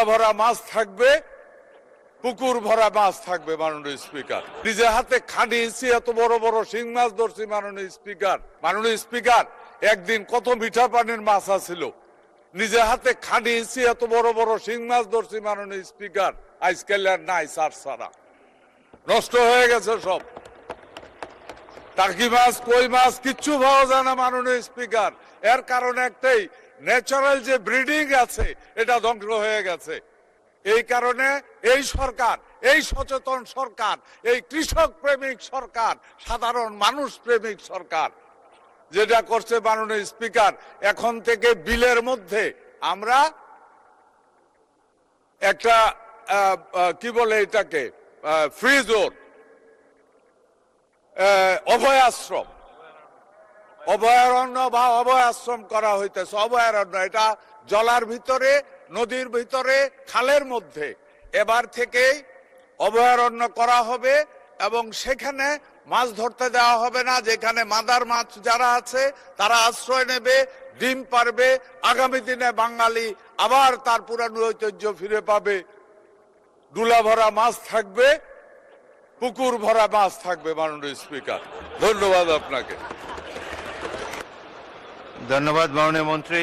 ডুলা ভরা মাছ থাকবে, পুকুর ভরা মাছ থাকবে। মাননীয় স্পিকার, নিজে হাতে খানিয়েছি, এত বড় বড় শিং মাছ ধরছি। মাননীয় স্পিকার, একদিন কত মিঠা পানির মাছ আছিল, নিজে হাতে খানিয়েছি, এত বড় বড় শিং মাছ ধরছি। মাননীয় স্পিকার, আজকাল আর নাই, সারা নষ্ট হয়ে গেছে সব। টাকি মাছ, কই মাছ কিচ্ছু পাওয়া যায় না। মাননীয় স্পিকার, এর কারণ একটাই, ন্যাচারাল যে ব্রিডিং আছে এটা ধ্বংস হয়ে গেছে। এই কারণে এই সরকার, এই সচেতন সরকার, এই কৃষক প্রেমিক সরকার, সাধারণ মানুষ প্রেমিক সরকার যেটা করছে, মাননীয় স্পিকার, এখন থেকে বিলের মধ্যে আমরা একটা কি বলে এটাকে, ফ্রি জোন, অভয়ারণ্য বা অভয়াশ্রম করা হইতেছে। অভয়ারণ্য এটা জলার ভিতরে, নদীর ভিতরে, খালের মধ্যে এবার থেকেই অভয়ারণ্য করা হবে এবং সেখানে মাছ ধরতে দেওয়া হবে না। যেখানে মাদার মাছ যারা আছে তারা আশ্রয় নেবে, ডিম পারবে। আগামী দিনে বাঙালি আবার তার পুরানো ঐতিহ্য ফিরে পাবে। ডুলা ভরা মাছ থাকবে, পুকুর ভরা মাছ থাকবে। মাননীয় স্পিকার, ধন্যবাদ আপনাকে। ধন্যবাদ মাননীয় মন্ত্রী।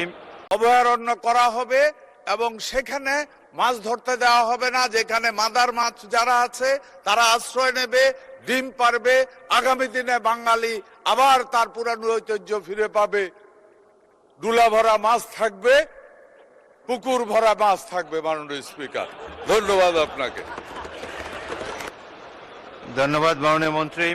অভয়ারণ্য করা হবে এবং সেখানে মাছ ধরতে দেওয়া হবে না। যেখানে মাদার মাছ যারা আছে তারা আশ্রয় নেবে, ডিম পারবে। আগামী দিনে বাঙালি আবার তার পুরানো ঐতিহ্য ফিরে পাবে। ডুলা ভরা মাছ থাকবে, পুকুর ভরা মাছ থাকবে। মাননীয় স্পিকার, ধন্যবাদ আপনাকে। ধন্যবাদ মাননীয় মন্ত্রী।